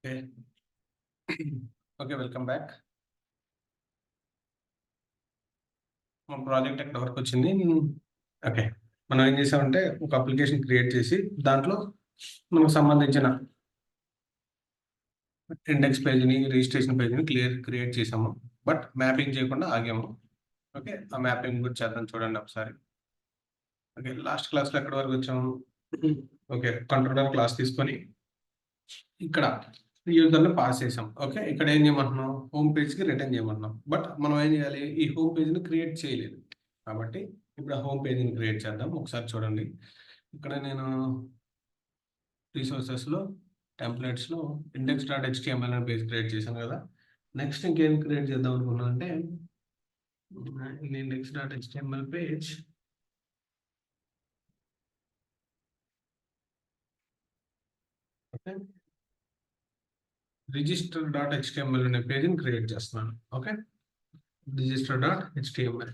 Okay. Okay. Welcome back. మన project ఎక్కడి వరకు వచ్చింది? ఓకే. మనం ఏం చేసామంటే ఒక అప్లికేషన్ క్రియేట్ చేసి దాంట్లో మనకు సంబంధించిన ఇండెక్స్ పేజ్‌ని, రిజిస్ట్రేషన్ పేజ్‌ని క్రియేట్ చేసాము. బట్ మ్యాపింగ్ చేయకుండా ఆగాము. ఓకే. ఆ మ్యాపింగ్ కూడా చేద్దాం చూడండి ఒకసారి. ఓకే. లాస్ట్ క్లాస్‌లో ఎక్కడి వరకు వచ్చాము? ఓకే. కంట్రోలర్ క్లాస్ తీసుకొని ఇక్కడ యూజర్‌ని పాస్ చేసాం. ఓకే. ఇక్కడ ఏం చేయమంటున్నాం? హోమ్ పేజ్‌కి రిటర్న్ చేయమంటున్నాం. బట్ మనం ఏం చేయాలి? ఈ హోమ్ పేజ్‌ని క్రియేట్ చేయలేదు. కాబట్టి ఇప్పుడు ఆ హోమ్ పేజ్‌ని క్రియేట్ చేద్దాం. ఒకసారి చూడండి. ఇక్కడ నేను రిసోర్సెస్‌లో, టెంప్లేట్స్‌లో index.html అనే పేజ్ క్రియేట్ చేశాను కదా! నెక్స్ట్ ఇంకేం క్రియేట్ చేద్దాం అనుకున్నాను అంటే index.html పేజ్ ఓకే. రిజిస్టర్.html అనే పేజ్‌ని క్రియేట్ చేస్తున్నాను. ఓకే. రిజిస్టర్.html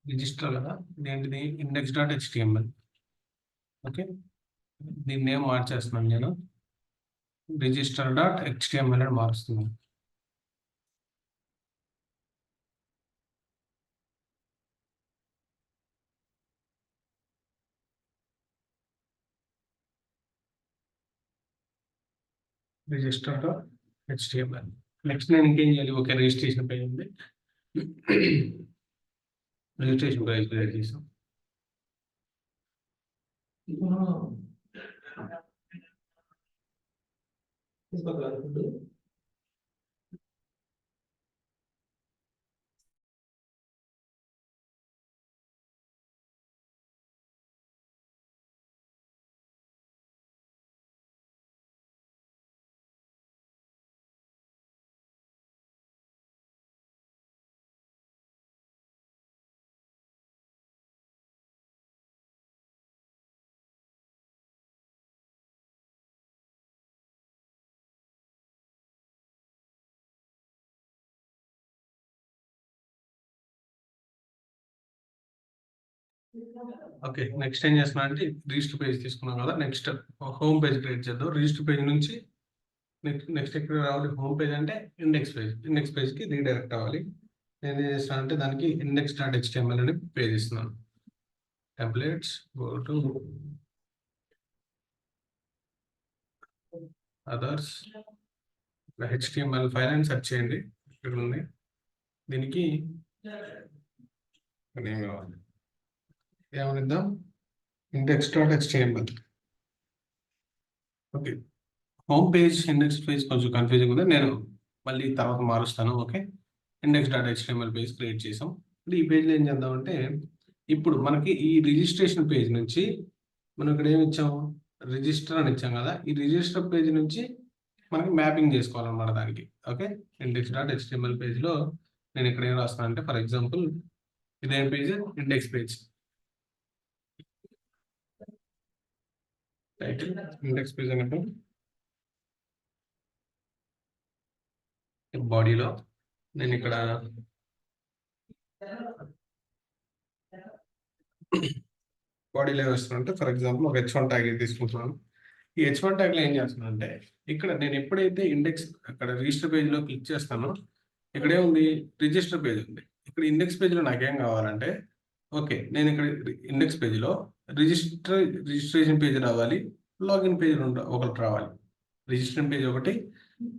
రిజిస్టర్ కదా! ఇదేంటిది index.html ఓకే. దీని నేమ్ మార్చేస్తున్నాను నేను. రిజిస్టర్.html అని మారుస్తున్నాను. రిజిస్టర్.html నెక్స్ట్ నేను ఇంకేం చేయాలి? ఓకే. రిజిస్ట్రేషన్ పేజ్ ఉంది. రిజిస్ట్రేషన్ పేజ్ క్రియేట్ చేసాం. ఓకే. నెక్స్ట్ ఏం చేస్తున్నా అంటే రిజిస్టర్ పేజ్ తీసుకున్నాం కదా! నెక్స్ట్ హోమ్ పేజ్ క్రియేట్ చేద్దాం. రిజిస్టర్ పేజ్ నుంచి నెక్స్ట్ ఎక్కడ రావాలి? హోమ్ పేజ్ అంటే ఇండెక్స్ పేజ్. ఇండెక్స్ పేజ్‌కి రీడైరెక్ట్ అవ్వాలి. నేను ఏం చేస్తాను అంటే దానికి index.html అని పేజ్ ఇస్తున్నాను. Templates go to others HTML file అని సెర్చ్ చేయండి. ఇక్కడ ఉంది. దీనికి నేమ్ ఇవ్వాలి. ఏమనిద్దాం? index.html okay. Home page, index page కొంచెం కన్‌ఫ్యూజింగ్‌గా ఉంది. నేను మళ్ళీ తర్వాత మారుస్తాను. ఓకే. index.html పేజ్ క్రియేట్ చేసాం. ఇప్పుడు ఈ పేజ్‌లో ఏం చేద్దామంటే ఇప్పుడు మనకి ఈ రిజిస్ట్రేషన్ పేజ్ నుంచి మనం ఇక్కడ ఏమి ఇచ్చాము? రిజిస్టర్ అని ఇచ్చాం కదా! ఈ రిజిస్టర్ పేజ్ నుంచి మనకి మ్యాపింగ్ చేసుకోవాలన్నమాట దానికి. ఓకే. index.html పేజ్‌లో నేను ఇక్కడ ఏం రాస్తున్నానంటే ఫర్ ఎగ్జాంపుల్ ఇదేం page? Index page. Title index page అన్నట్టు బాడీలో నేను ఇక్కడ బాడీలో ఏమిస్తున్నానంటే ఫర్ ఎగ్జాంపుల్ ఒక H1 ట్యాగ్ తీసుకుంటున్నాను. ఈ H1 ట్యాగ్‌లో ఏం చేస్తున్నానంటే ఇక్కడ నేను ఎప్పుడైతే ఇండెక్స్ అక్కడ రిజిస్టర్ పేజ్‌లో క్లిక్ చేస్తానో ఇక్కడ ఏముంది? రిజిస్టర్ పేజ్ ఉంది. ఇక్కడ ఇండెక్స్ పేజ్‌లో నాకేం కావాలంటే ఓకే. నేను ఇక్కడ ఇండెక్స్ పేజ్‌లో రిజిస్ట్రేషన్ పేజ్ రావాలి. లాగిన్ పేజ్ ఒకటి రావాలి. రిజిస్ట్రేషన్ పేజ్ ఒకటి,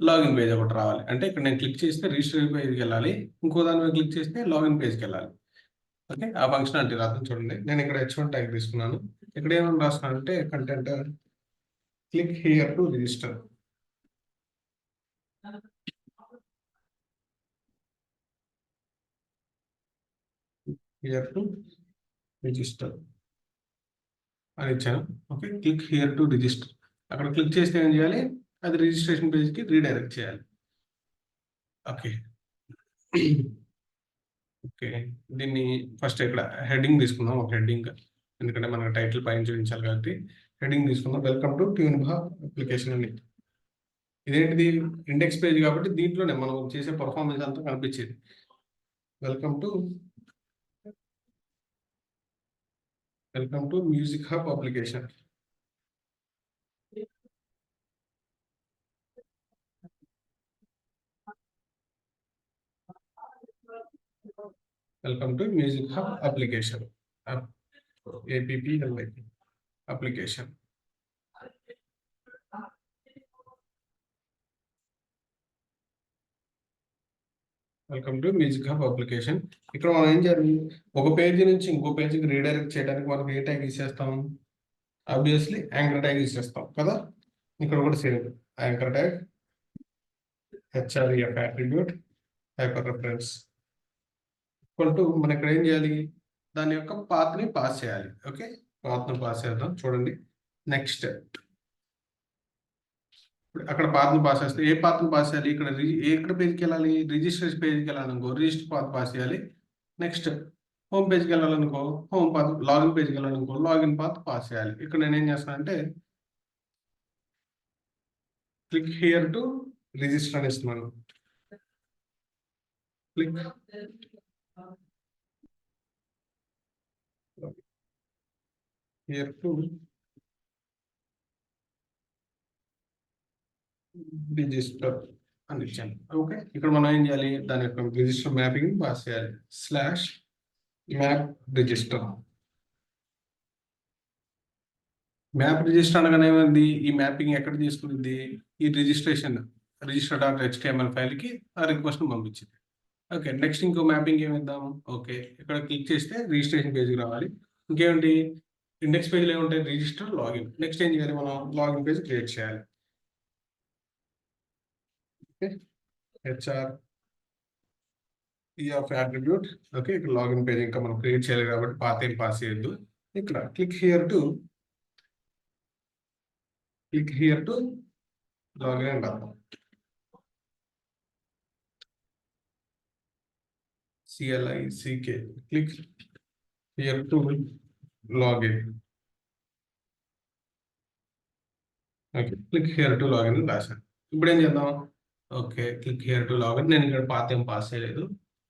లాగిన్ పేజ్ ఒకటి రావాలి. అంటే ఇక్కడ నేను క్లిక్ చేస్తే రిజిస్ట్రేషన్ పేజ్‌కెళ్ళాలి. ఇంకో దాని మీద క్లిక్ చేస్తే లాగిన్ పేజ్‌కెళ్ళాలి. ఓకే. ఆ ఫంక్షనాలిటీ రాద్దాం చూడండి. నేను ఇక్కడ H1 ట్యాగ్ తీసుకున్నాను. ఇక్కడ ఏమని రాస్తున్నానంటే content click here to register. Here to register అని ఇచ్చాను. Okay. Click here to register. అక్కడ క్లిక్ చేస్తే ఏం చేయాలి? అది రిజిస్ట్రేషన్ పేజ్‌కి రీడైరెక్ట్ చేయాలి. ఓకే. ఓకే. దీన్ని ఫస్ట్ ఇక్కడ హెడ్డింగ్ తీసుకుందాం. ఒక హెడ్డింగ్. ఎందుకంటే మనకు టైటిల్ పైన చూపించాలి కాబట్టి హెడ్డింగ్ తీసుకుందాం. వెల్కమ్ టు ట్యూన్‌బా అప్లికేషన్ అని. ఇదేంటిది ఇండెక్స్ పేజ్ కాబట్టి దీంట్లోనే మనం చేసే పర్ఫార్మెన్స్ అంతా కనిపించేది. Welcome to music hub application. Welcome to music hub application. APPLIP application. Welcome to music hub application. ఇక్కడ మనం ఏం చేయాలి? ఒక పేజీ నుంచి ఇంకో పేజీకి రీడైరెక్ట్ చేయడానికి మనం ఏ ట్యాగ్ ఇచ్చేస్తాం? ఆబ్వియస్లీ యాంకర్ ట్యాగ్ ఇచ్చేస్తాం కదా. ఇక్కడ కూడా same anchor tag HREF attribute hyper reference equal to మనం ఇక్కడ ఏం చేయాలి? దాని యొక్క పాత్ ని పాస్ చేయాలి. ఓకే, పాత్ ని పాస్ చేద్దాం. చూడండి, నెక్స్ట్ అక్కడ పాత్ ని పాస్ చేస్తే ఏ పాత్ ని పాస్ చేయాలి? ఇక్కడ ఎక్కడ పేజ్కి వెళ్ళాలి? రిజిస్ట్రేషన్ పేజ్కి వెళ్ళాలనుకో రిజిస్టర్ పాత్ పాస్ చేయాలి. నెక్స్ట్ హోమ్ పేజ్కి వెళ్ళాలనుకో హోమ్ పాత్, లాగిన్ పేజ్కి వెళ్ళాలనుకో లాగిన్ పాత్ పాస్ చేయాలి. ఇక్కడ నేను ఏం చేస్తానంటే క్లిక్ హియర్ టు రిజిస్టర్ అని ఇస్తున్నాను. క్లిక్ హియర్ టు రిజిస్టర్ అని ఇచ్చాను. ఓకే, ఇక్కడ మనం ఏం చేయాలి? దాని యొక్క రిజిస్టర్ మ్యాపింగ్ పాస్ చేయాలి. Slash map register. Map register అనగానే ఏమైంది? ఈ మ్యాపింగ్ ఎక్కడ తీసుకునింది? ఈ రిజిస్టర్ .html ఫైల్ కి ఆ రిక్వెస్ట్ పంపించింది. ఓకే, నెక్స్ట్ ఇంకో మ్యాపింగ్ ఏమిద్దాం? ఓకే, ఇక్కడ క్లిక్ చేస్తే రిజిస్ట్రేషన్ పేజ్కి రావాలి. ఇంకేమిటి? ఇండెక్స్ పేజ్లో ఏముంటాయి? Register, login. నెక్స్ట్ ఏం చేయాలి? మనం లాగిన్ పేజ్ క్రియేట్ చేయాలి. Okay, HREF attribute. ఓకే, ఇక్కడ లాగిన్ పేజ్ ఇంకా మనం క్రియేట్ చేయాలి కాబట్టి పాత్ ఏం పాస్ చేయొద్దు. ఇక్కడ క్లిక్ హియర్ టు లాగిన్ అని రాద్దాం. CLICK click here to login. Okay, click here to login అని రాశాను. ఇప్పుడు ఏం చేద్దాం? Okay, click here to login. నేను ఇక్కడ పాత్ ఏం పాస్ చేయలేదు.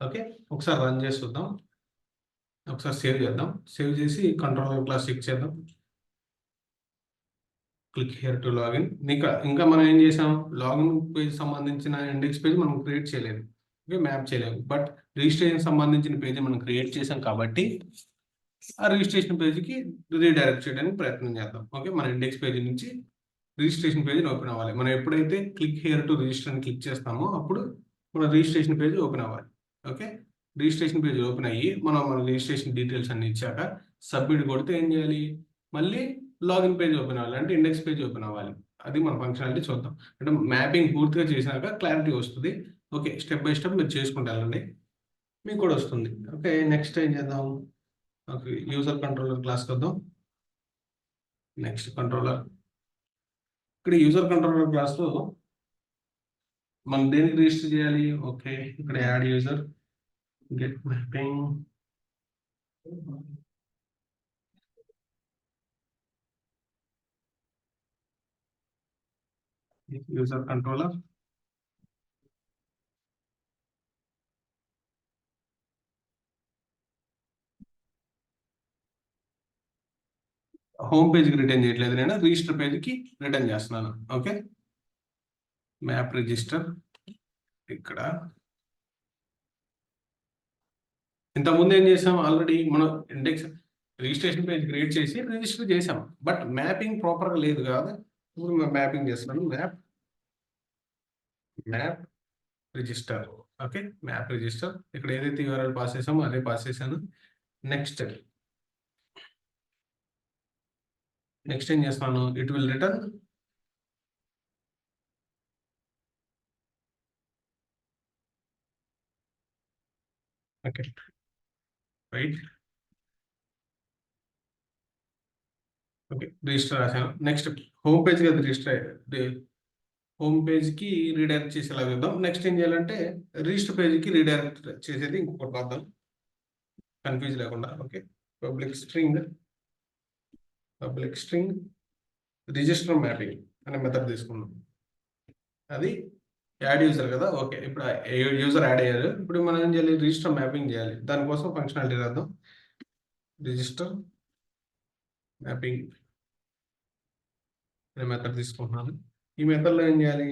ఓకే, ఒకసారి రన్ చేసి చూద్దాం. ఒకసారి సేవ్ చేద్దాం. సేవ్ చేసి కంట్రోల్ క్లాస్ చెక్ చేద్దాం. Click here to login. ఇంకా మనం ఏం చేసాం? లాగిన్ పేజ్ సంబంధించిన ఇండెక్స్ పేజ్ మనం క్రియేట్ చేయలేదు. ఓకే, మ్యాప్ చేయలేదు. బట్ రిజిస్ట్రేషన్ సంబంధించిన పేజ్ మనం క్రియేట్ చేసాం కాబట్టి ఆ రిజిస్ట్రేషన్ పేజ్కి రీడైరెక్ట్ చేయడానికి ప్రయత్నం చేద్దాం. ఓకే, మన ఇండెక్స్ పేజ్ నుంచి రిజిస్ట్రేషన్ పేజ్ ఓపెన్ అవ్వాలి. మనం ఎప్పుడైతే క్లిక్ హియర్ టు రిజిస్టర్ అని క్లిక్ చేస్తామో అప్పుడు మన రిజిస్ట్రేషన్ పేజ్ ఓపెన్ అవ్వాలి. ఓకే, రిజిస్ట్రేషన్ పేజ్ ఓపెన్ అయ్యి మన రిజిస్ట్రేషన్ డీటెయిల్స్ అన్ని ఇచ్చాక సబ్మిట్ కొడితే ఏం చేయాలి? మళ్ళీ లాగిన్ పేజ్ ఓపెన్ అవ్వాలి, అంటే ఇండెక్స్ పేజ్ ఓపెన్ అవ్వాలి. అది మన ఫంక్షనాలిటీ చూద్దాం. అంటే మ్యాపింగ్ పూర్తిగా చేసినాక క్లారిటీ వస్తుంది. ఓకే, స్టెప్ బై స్టెప్ మీరు చేసుకుంటూ వెళ్ళండి, మీకు కూడా వస్తుంది. ఓకే, నెక్స్ట్ ఏం చేద్దాం? ఓకే, యూజర్ కంట్రోలర్ క్లాస్కి వద్దాం. Next controller. ఇక్కడ యూజర్ కంట్రోలర్ క్లాస్లో మనం దేనికి రిజిస్టర్ చేయాలి? ఓకే, ఇక్కడ add user get mapping. User controller. Home పేజ్కి రిటర్న్ చేయట్లేదు, నేను రిజిస్టర్ పేజ్కి రిటర్న్ చేస్తున్నాను. Okay, map register. ఇక్కడ ఇంతకుముందు ఏం చేసాం? ఆల్రెడీ మనం ఇండెక్స్ రిజిస్ట్రేషన్ పేజ్ క్రియేట్ చేసి రిజిస్టర్ చేసాం, బట్ మ్యాపింగ్ ప్రాపర్గా లేదు కదా. ఇప్పుడు మ్యాపింగ్ చేస్తున్నాను. Map register. Okay, map register. ఇక్కడ ఏదైతే URL పాస్ చేసామో అదే పాస్ చేశాను. నెక్స్ట్ ఏం చేస్తాను? It will return okay right. Okay, register రాశాను. నెక్స్ట్ హోమ్ పేజ్ కదా రిజిస్టర్, హోమ్ పేజ్కి రీడైరెక్ట్ చేసేలా చూద్దాం. నెక్స్ట్ ఏం చేయాలంటే రిజిస్టర్ పేజ్కి రీడైరెక్ట్ చేసేది ఇంకొకటి రాద్దాం. కన్ఫ్యూజ్ లేకుండా. Okay, public string register mapping అనే మెథడ్ తీసుకున్నాం. అది యాడ్ యూజర్ కదా. ఓకే, ఇప్పుడు యూజర్ యాడ్ అయ్యారు. ఇప్పుడు మనం ఏం చేయాలి, రిజిస్టర్ మ్యాపింగ్ చేయాలి. దానికోసం ఫంక్షనాలిటీ రాద్దాం. రిజిస్టర్ మ్యాపింగ్ అనే మెథడ్ తీసుకుంటున్నాను. ఈ మెథడ్లో ఏం చేయాలి,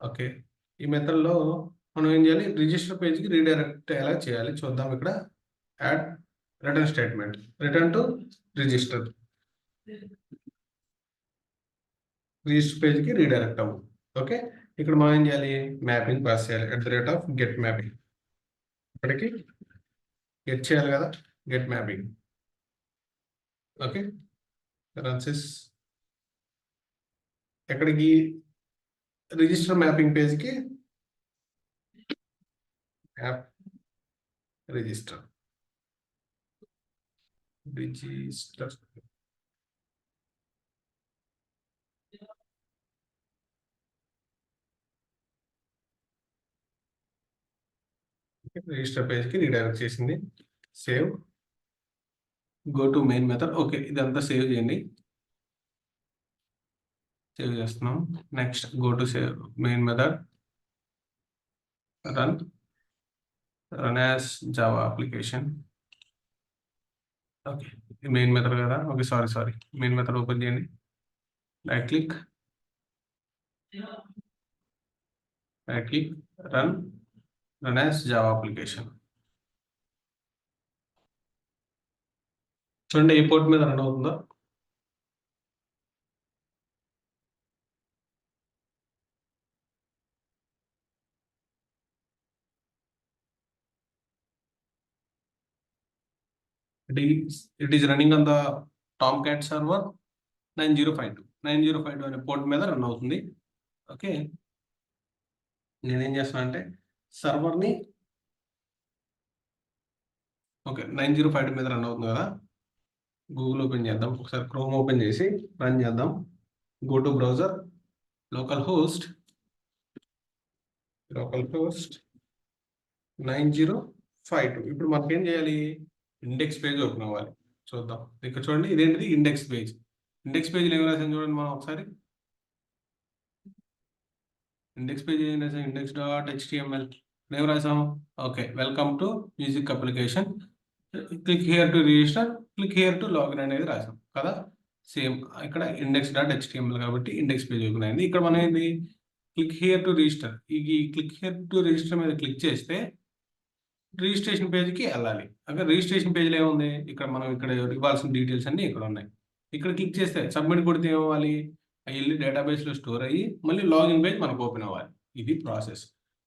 ఓకే, ఈ మెథడ్లో మనం ఏం చేయాలి, రిజిస్టర్ పేజ్కి రీడైరెక్ట్ ఎలా చేయాలి చూద్దాం. ఇక్కడ add return statement, return to register పేజ్కి రీడైరెక్ట్ అవ్వు. ఓకే, ఇక్కడ మనం ఏం చేయాలి, మ్యాపింగ్ పాస్ చేయాలి. @get మ్యాపింగ్, ఇక్కడికి గెట్ చేయాలి కదా, గెట్ మ్యాపింగ్. ఓకే, రన్సిస్ ఎక్కడికి, రిజిస్టర్ మ్యాపింగ్ పేజ్కి యాప్ రిజిస్టర్ రిజిస్టర్ పేజ్కి రీడైరెక్ట్ చేసింది. Save, go to main method. Okay, ఇదంతా సేవ్ చేయండి. సేవ్ చేస్తున్నాం. Next go to save main method, run as Java application. Okay, main method కదా. Okay, sorry, main method open చేయండి. Right click, run as Java application. చూడండి ఏ port మీద run అవుతుందో. It is running on the Tomcat server 9052 అనే port మీద run అవుతుంది. Okay, నేనేం చేస్తాను అంటే సర్వర్ని, ఓకే 9052 మీద రన్ అవుతుంది కదా. గూగుల్ ఓపెన్ చేద్దాం, ఒకసారి క్రోమ్ ఓపెన్ చేసి రన్ చేద్దాం. Go to browser, local host 9052. ఇప్పుడు మనకేం చేయాలి, ఇండెక్స్ పేజ్ ఓపెన్ అవ్వాలి. చూద్దాం. ఇక్కడ చూడండి, ఇదేంటిది, ఇండెక్స్ పేజ్. ఇండెక్స్ పేజ్లో ఏం రాసాను చూడండి. మనం ఒకసారి ఇండెక్స్ పేజ్ ఏం రాసాం, index.html ఏం రాసాం. Okay, welcome to music application, click here to register, click here to login అనేది రాసాం కదా. సేమ్ ఇక్కడ index.html కాబట్టి ఇండెక్స్ పేజ్ ఓపెన్ అయింది. ఇక్కడ మనం ఏంది, క్లిక్ హియర్ టు రిజిస్టర్, ఈ క్లిక్ హియర్ టు రిజిస్టర్ మీద క్లిక్ చేస్తే రిజిస్ట్రేషన్ పేజ్కి వెళ్ళాలి. అక్కడ రిజిస్ట్రేషన్ పేజ్లో ఏముంది, ఇక్కడ మనం ఇక్కడ ఇవ్వాల్సిన డీటెయిల్స్ అన్ని ఇక్కడ ఉన్నాయి. ఇక్కడ క్లిక్ చేస్తే సబ్మిట్ కొడితే ఏమవ్వాలి, వెళ్ళి డేటాబేస్లో స్టోర్ అయ్యి మళ్ళీ లాగిన్ పేజ్ మనకు ఓపెన్ అవ్వాలి. ఇది ప్రాసెస్.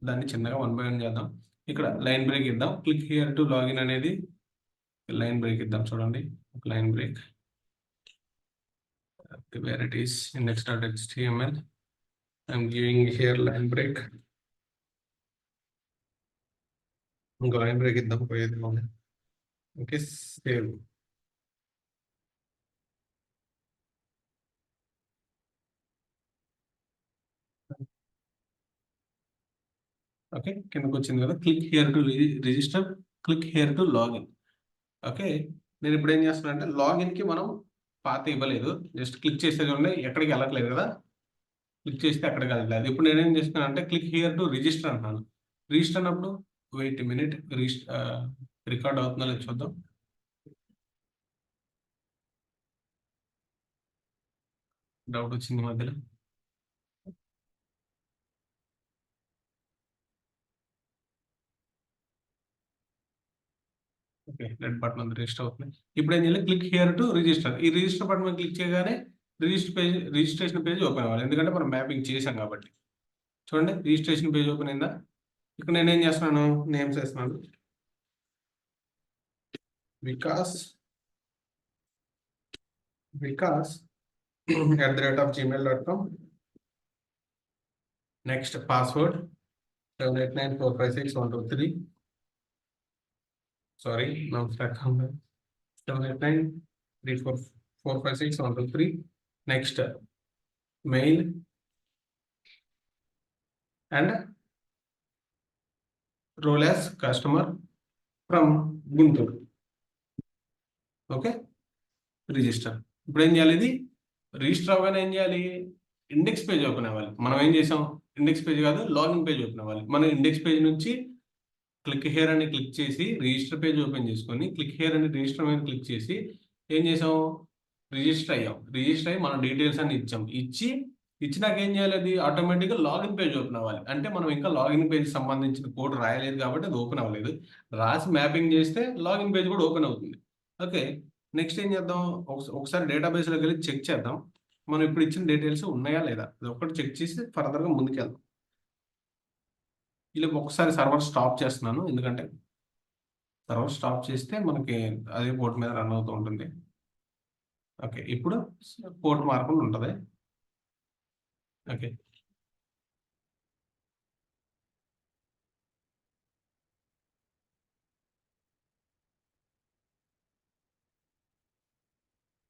దాన్ని చిన్నగా 1 by 1 చేద్దాం. ఇక్కడ లైన్ బ్రేక్ ఇద్దాం. క్లిక్ హియర్ టు లాగిన్ అనేది లైన్ బ్రేక్ ఇద్దాం. చూడండి, line break, where it is index.html. I'm giving here line break. ఇంకో లైన్ బ్రేక్ ఇద్దాం, పోయేది మనం. Okay, save. ఓకే, కిందకు వచ్చింది కదా. Click here to register, click here to login. Okay, నేను ఇప్పుడు ఏం చేస్తున్నా అంటే లాగిన్కి మనం పాత ఇవ్వలేదు, జస్ట్ క్లిక్ చేస్తే చూడండి ఎక్కడికి వెళ్ళట్లేదు కదా. క్లిక్ చేస్తే అక్కడికి వెళ్ళట్లేదు. ఇప్పుడు నేనేం చేస్తున్నాను అంటే క్లిక్ హియర్ టు రిజిస్టర్ అంటున్నాను. రిజిస్టర్ అన్నప్పుడు వెయిట్ మినిట్, రికార్డ్ అవుతుందో లేదు చూద్దాం. డౌట్ వచ్చింది మధ్యలో. ఓకే, రెడ్ బటన్ ఉంది, రిజిస్టర్ అవుతుంది. ఇప్పుడు ఏం చేయాలి, క్లిక్ హియర్ టు రిజిస్టర్. ఈ రిజిస్టర్ బటన్ మీద క్లిక్ చేయగానే రిజిస్ట్రేషన్ పేజ్ ఓపెన్ అవ్వాలి, ఎందుకంటే మనం మ్యాపింగ్ చేసాం కాబట్టి. చూడండి, రిజిస్ట్రేషన్ పేజ్ ఓపెన్ అయిందా. ఇక్కడ నేనేం చేస్తున్నాను, నేమ్స్ వేస్తున్నాను, Vikas @gmail.com. Next password 789456123. Sorry, నా స్టాక్ 78934566123. Next mail and role as customer from Guntur. Okay, register. ఇప్పుడు ఏం చేయాలి? ఇది రిజిస్టర్ అవ్వగానే ఏం చేయాలి? ఇండెక్స్ పేజ్ ఓపెన్ అవ్వాలి. మనం ఏం చేసాం? ఇండెక్స్ పేజ్ కాదు, లాగిన్ పేజ్ ఓపెన్ అవ్వాలి. మనం ఇండెక్స్ పేజ్ నుంచి క్లిక్ హియర్ అని క్లిక్ చేసి రిజిస్టర్ పేజ్ ఓపెన్ చేసుకొని క్లిక్ హియర్ అని రిజిస్టర్ మీద క్లిక్ చేసి ఏం చేసాం? రిజిస్టర్ అయ్యాం. రిజిస్టర్ అయ్యి మన డీటెయిల్స్ అన్ని ఇచ్చాం. ఇచ్చినాక ఏం చేయాలి? అది ఆటోమేటిక్గా లాగిన్ పేజ్ ఓపెన్ అవ్వాలి. అంటే మనం ఇంకా లాగిన్ పేజ్ సంబంధించిన కోడ్ రాయలేదు కాబట్టి అది ఓపెన్ అవ్వలేదు. రాసి మ్యాపింగ్ చేస్తే లాగిన్ పేజ్ కూడా ఓపెన్ అవుతుంది. ఓకే, నెక్స్ట్ ఏం చేద్దాం? ఒకసారి డేటాబేస్లోకి వెళ్ళి చెక్ చేద్దాం మనం ఇప్పుడు ఇచ్చిన డీటెయిల్స్ ఉన్నాయా లేదా. అది ఒకటి చెక్ చేసి ఫర్దర్గా ముందుకెళ్దాం. ఇలా ఒకసారి సర్వర్ స్టాప్ చేస్తున్నాను, ఎందుకంటే సర్వర్ స్టాప్ చేస్తే మనకి అదే పోర్ట్ మీద రన్ అవుతూ ఉంటుంది. ఓకే, ఇప్పుడు పోర్ట్ మార్పులు ఉంటుంది. Okay,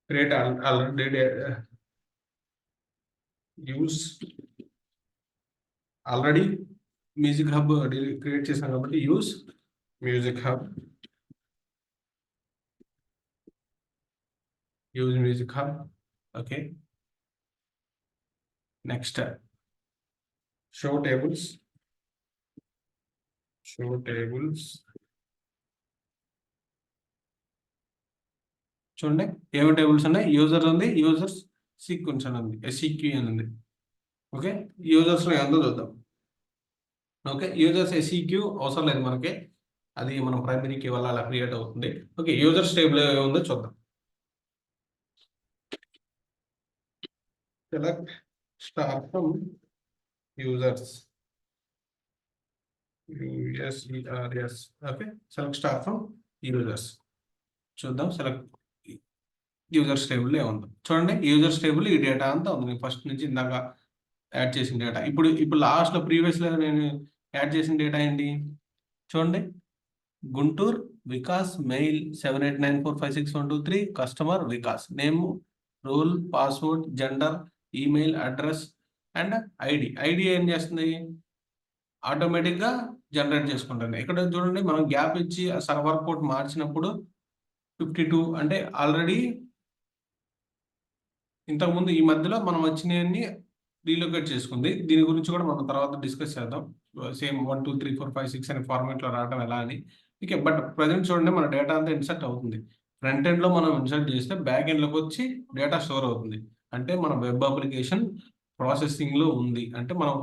create already use already music hub create చేశాం కాబట్టి use music hub, use music hub. Okay, next show tables, show tables. చూడండి ఏమో టేబుల్స్ ఉన్నాయి. యూజర్ ఉంది, యూజర్స్ సీక్వెన్స్ అని ఉంది, ఎస్ఈక్యూ అని ఉంది. ఓకే, యూజర్స్లో ఎంతో చూద్దాం. ఓకే, యూజర్స్ ఎస్ఈక్యూ అవసరం లేదు మనకి, అది మన ప్రైమరీకి వల్ల అలా క్రియేట్ అవుతుంది. ఓకే, యూజర్స్ టేబుల్ ఏముందో చూద్దాం. Select star from users, U S E R S. Okay, select star from users. చూద్దాం సెలెక్ట్ యూజర్స్ టేబుల్ ఏముందో. చూడండి యూజర్స్ టేబుల్ ఈ డేటా అంతా ఉంది. ఫస్ట్ నుంచి ఇందాక యాడ్ చేసిన డేటా. ఇప్పుడు లాస్ట్లో ప్రీవియస్లో నేను యాడ్ చేసిన డేటా ఏంటి? చూడండి, Guntur Vikas, mail 78945612 customer Vikas, name, role, password, gender, email address and ID. ID ఏం చేస్తుంది? ఆటోమేటిక్గా జనరేట్ చేసుకుంటుంది. ఇక్కడ చూడండి మనం గ్యాప్ ఇచ్చి సర్వర్ పోర్ట్ మార్చినప్పుడు 52 అంటే ఆల్రెడీ ఇంతకుముందు ఈ మధ్యలో మనం వచ్చినవన్నీ రీలొకేట్ చేసుకుంది. దీని గురించి కూడా మనం తర్వాత డిస్కస్ చేద్దాం. సేమ్ 1 2 3 4 5 6 అనే ఫార్మేట్లో రావడం ఎలా అని. ఓకే, బట్ ప్రజెంట్ చూడండి మన డేటా అంతా ఇన్సర్ట్ అవుతుంది. ఫ్రంట్ ఎండ్లో మనం ఇన్సర్ట్ చేస్తే బ్యాక్ ఎండ్లోకి వచ్చి డేటా స్టోర్ అవుతుంది. అంటే మన వెబ్ అప్లికేషన్ ప్రాసెసింగ్లో ఉంది. అంటే మనం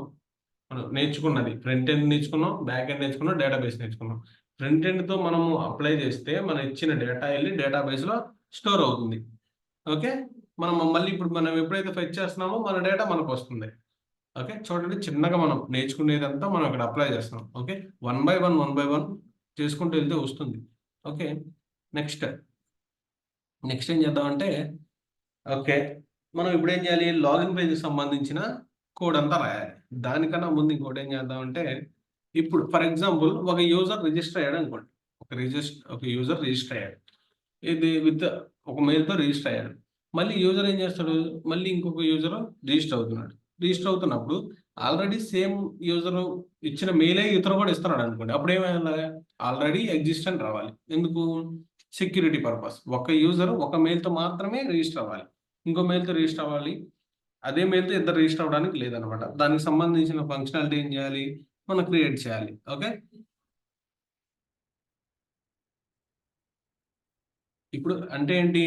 నేర్చుకున్నది ఫ్రంట్ ఎండ్ నేర్చుకున్నాం, బ్యాక్ ఎండ్ నేర్చుకున్నాం, డేటాబేస్ నేర్చుకున్నాం. ఫ్రంట్ ఎండ్తో మనము అప్లై చేస్తే మనం ఇచ్చిన డేటా వెళ్ళి డేటాబేస్లో స్టోర్ అవుతుంది. ఓకే, మళ్ళీ ఇప్పుడు మనం ఎప్పుడైతే ఫెచ్ చేస్తున్నామో మన డేటా మనకు వస్తుంది. ఓకే, చూడండి చిన్నగా మనం నేర్చుకునేదంతా మనం ఇక్కడ అప్లై చేస్తున్నాం. ఓకే, 1 by 1 చేసుకుంటూ వెళ్తే వస్తుంది. ఓకే, నెక్స్ట్ ఏం చేద్దామంటే, ఓకే మనం ఇప్పుడు ఏం చేయాలి? లాగిన్ పేజ్కి సంబంధించిన కోడ్ అంతా రాయాలి. దానికన్నా ముందు ఇంకోటి ఏం చేద్దామంటే, ఇప్పుడు ఫర్ ఎగ్జాంపుల్ ఒక యూజర్ రిజిస్టర్ అయ్యాడు అనుకోండి. ఒక యూజర్ రిజిస్టర్ అయ్యాడు, ఇది విత్ ఒక మెయిల్తో రిజిస్టర్ అయ్యాడు. మళ్ళీ యూజర్ ఏం చేస్తాడు? మళ్ళీ ఇంకొక యూజర్ రిజిస్టర్ అవుతున్నాడు. రిజిస్టర్ అవుతున్నప్పుడు ఆల్రెడీ సేమ్ యూజర్ ఇచ్చిన మెయిలే ఇతరు కూడా ఇస్తున్నాడు అనుకోండి. అప్పుడు ఏమైనా ఆల్రెడీ ఎగ్జిస్ట్ అని రావాలి. ఎందుకు? Security purpose. ఒక యూజర్ ఒక మెయిల్తో మాత్రమే రిజిస్టర్ అవ్వాలి. ఇంకో మెయిల్తో రిజిస్టర్ అవ్వాలి. అదే మెయిల్తో ఇద్దరు రిజిస్టర్ అవ్వడానికి లేదనమాట. దానికి సంబంధించిన ఫంక్షనాలిటీ ఏం చేయాలి? మనం క్రియేట్ చేయాలి. ఓకే, ఇప్పుడు అంటే ఏంటి?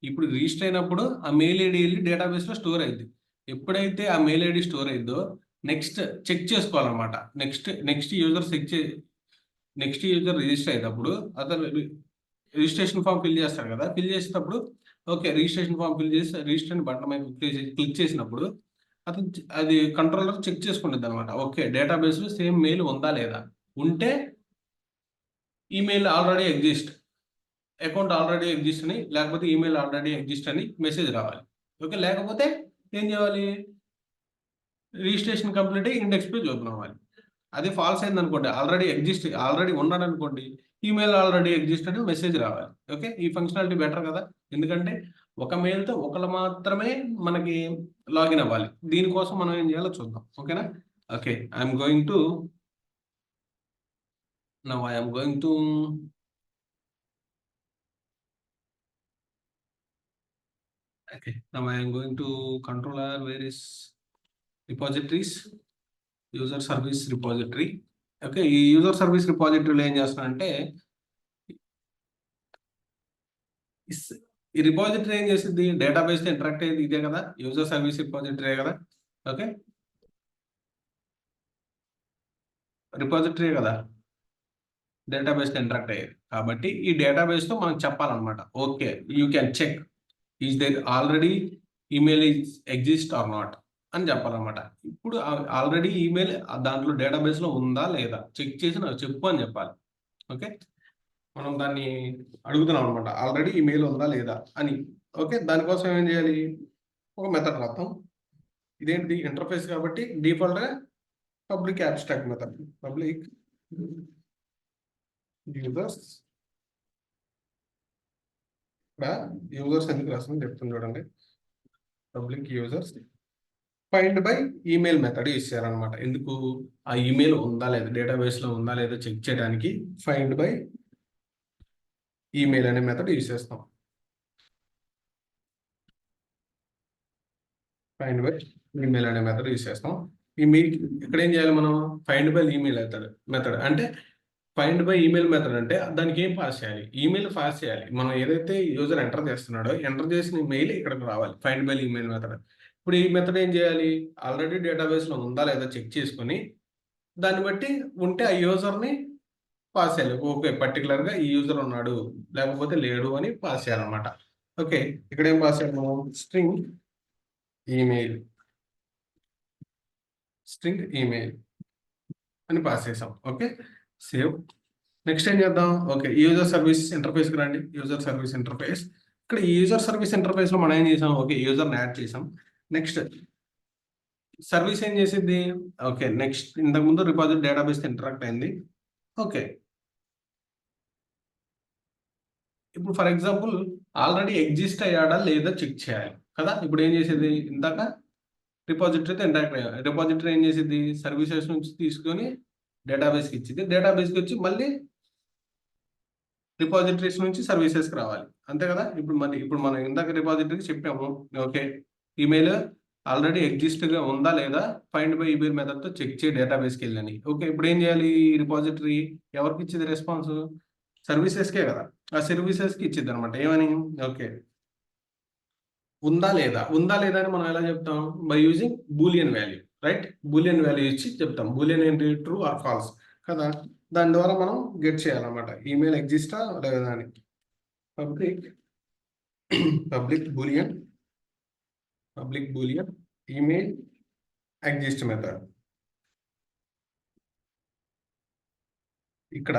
ఇప్పుడు రిజిస్టర్ అయినప్పుడు ఆ మెయిల్ ఐడి వెళ్ళి డేటాబేస్లో స్టోర్ అయింది. ఎప్పుడైతే ఆ మెయిల్ ఐడి స్టోర్ అయిందో నెక్స్ట్ చెక్ చేసుకోవాలన్నమాట. నెక్స్ట్ యూజర్ రిజిస్టర్ అయినప్పుడు అతను రిజిస్ట్రేషన్ ఫామ్ ఫిల్ చేస్తాడు కదా. ఫిల్ చేసేటప్పుడు ఓకే, రిజిస్ట్రేషన్ ఫామ్ ఫిల్ చేసి రిజిస్టర్ బటన్ మీద క్లిక్ చేసినప్పుడు అతను అది కంట్రోలర్ చెక్ చేసుకుంటుంది అనమాట. ఓకే, డేటాబేస్లో సేమ్ మెయిల్ ఉందా లేదా. ఉంటే email already exist, account already exist అని, లేకపోతే ఈమెయిల్ ఆల్రెడీ ఎగ్జిస్ట్ అని మెసేజ్ రావాలి. ఓకే, లేకపోతే ఏం చేయాలి? రిజిస్ట్రేషన్ కంప్లీట్ అయ్యి ఇండెక్స్ పేజ్ ఓపెన్ అవ్వాలి. అది ఫాల్స్ అయింది అనుకోండి, ఆల్రెడీ ఉన్నాడు అనుకోండి, ఈమెయిల్ ఆల్రెడీ ఎగ్జిస్ట్ అని మెసేజ్ రావాలి. ఓకే, ఈ ఫంక్షనాలిటీ బెటర్ కదా, ఎందుకంటే ఒక మెయిల్తో ఒకళ్ళు మాత్రమే మనకి లాగిన్ అవ్వాలి. దీనికోసం మనం ఏం చేయాలో చూద్దాం. ఓకేనా? Okay, I'm going to Okay, now I am going to controller where is repositories, user service repository. Okay, ఈ యూజర్ సర్వీస్ రిపాజిటరీలో ఏం చేస్తానంటే ఈ రిపాజిటరీ ఏం చేసింది, డేటాబేస్ తో ఇంటరాక్ట్ అయ్యేది ఇదే కదా, యూజర్ సర్వీస్ రిపాజిటరీ కదా. ఓకే, రిపాజిటరీ కదా డేటాబేస్ తో ఇంటరాక్ట్ అయ్యేది. కాబట్టి ఈ డేటాబేస్ తో మనం చెప్పాలన్నమాట, okay you can check is there already email is exist or not అని చెప్పాలన్నమాట. ఇప్పుడు ఆల్రెడీ ఈమెయిల్ దాంట్లో డేటాబేస్ లో ఉందా లేదా చెక్ చేసి నాకు చెప్పు అని చెప్పాలి. ఓకే, మనం దాన్ని అడుగుతున్నాం అనమాట, ఆల్రెడీ ఈమెయిల్ ఉందా లేదా అని. ఓకే, దానికోసం ఏం చేయాలి, ఒక మెథడ్ రాద్దాం. ఇదేంటిది ఇంటర్ఫేస్ కాబట్టి డిఫాల్ట్ గా public abstract method, public users. ఇక్కడ యూజర్స్ ఎందుకు రాస్తామని చెప్తుంది చూడండి. Public users find by email method use చేయాలన్నమాట. ఎందుకు, ఆ ఈమెయిల్ ఉందా లేదా డేటాబేస్ లో ఉందా లేదా చెక్ చేయడానికి ఫైండ్ బై ఈమెయిల్ అనే మెథడ్ యూజ్ చేస్తాం. ఫైండ్ బై ఈమెయిల్ అనే మెథడ్ యూజ్ చేస్తాం. ఈ మీ ఇక్కడ ఏం చేయాలి మనం, ఫైండ్ బై ఈమెయిల్ మెథడ్ అంటే ఫైండ్ బై ఈమెయిల్ మెథడ్ అంటే దానికి ఏం పాస్ చేయాలి, ఈమెయిల్ పాస్ చేయాలి. మనం ఏదైతే యూజర్ ఎంటర్ చేస్తున్నాడో ఎంటర్ చేసిన మెయిల్ ఇక్కడికి రావాలి, ఫైండ్ బై ఈమెయిల్ మెథడ్. ఇప్పుడు ఈ మెథడ్ ఏం చేయాలి, ఆల్రెడీ డేటాబేస్ లో ఉందా లేదా చెక్ చేసుకొని దాన్ని బట్టి ఉంటే ఆ యూజర్ని పాస్ చేయాలి. ఓకే, పర్టికులర్ గా ఈ యూజర్ ఉన్నాడు లేకపోతే లేడు అని పాస్ చేయాలన్నమాట. ఓకే, ఇక్కడ ఏం పాస్ చేయాలి మనం, స్ట్రింగ్ ఈమెయిల్ అని పాస్ చేసాం. Okay, save. నెక్స్ట్ ఏం చేద్దాం, ఓకే యూజర్ సర్వీస్ ఇంటర్ఫేస్కి రండి. యూజర్ సర్వీస్ ఇంటర్ఫేస్, ఇక్కడ యూజర్ సర్వీస్ ఇంటర్ఫేస్ లో మనం ఏం చేసాం, ఓకే యూజర్ని యాడ్ చేసాం. నెక్స్ట్ సర్వీస్ ఏం చేసింది, ఓకే నెక్స్ట్ ఇంతకుముందు రిపాజిటరీ డేటాబేస్ ఇంటరాక్ట్ అయింది. ఓకే, ఇప్పుడు ఫర్ ఎగ్జాంపుల్ ఆల్రెడీ ఎగ్జిస్ట్ అయ్యాడా లేదా చెక్ చేయాలి కదా. ఇప్పుడు ఏం చేసేది, ఇందాక రిపాజిటరీతో ఇంటరాక్ట్ అయ్యాలి. రిపాజిటరీ ఏం చేసేది, సర్వీసెస్ నుంచి తీసుకొని డేటాబేస్కి ఇచ్చింది, డేటాబేస్కి వచ్చి మళ్ళీ రిపాజిటరీస్ నుంచి సర్వీసెస్కి రావాలి, అంతే కదా. ఇప్పుడు మనం ఇందాక రిపాజిటరీకి చెప్పాము, ఓకే ఈమెయిల్ ఆల్రెడీ ఎగ్జిస్ట్గా ఉందా లేదా ఫైండ్ బై ఈమెయిల్ మెథడ్తో చెక్ చేయి డేటాబేస్కి వెళ్ళని. ఓకే, ఇప్పుడు ఏం చేయాలి, రిపాజిటరీ ఎవరికి ఇచ్చింది రెస్పాన్స్, సర్వీసెస్కే కదా, ఆ సర్వీసెస్కి ఇచ్చింది అనమాట. ఏమని, ఓకే ఉందా లేదా అని మనం ఎలా చెప్తాం, by using Boolean value, right. Boolean value ఇచ్చి చెప్తాం, బూలియన్ ఏంటి, ట్రూ ఆర్ ఫాల్స్ కదా. దాని ద్వారా మనం గెట్ చేయాలన్నమాట ఈమెయిల్ ఎగ్జిస్టా లేదా అని. Public Boolean email exist method. ఇక్కడ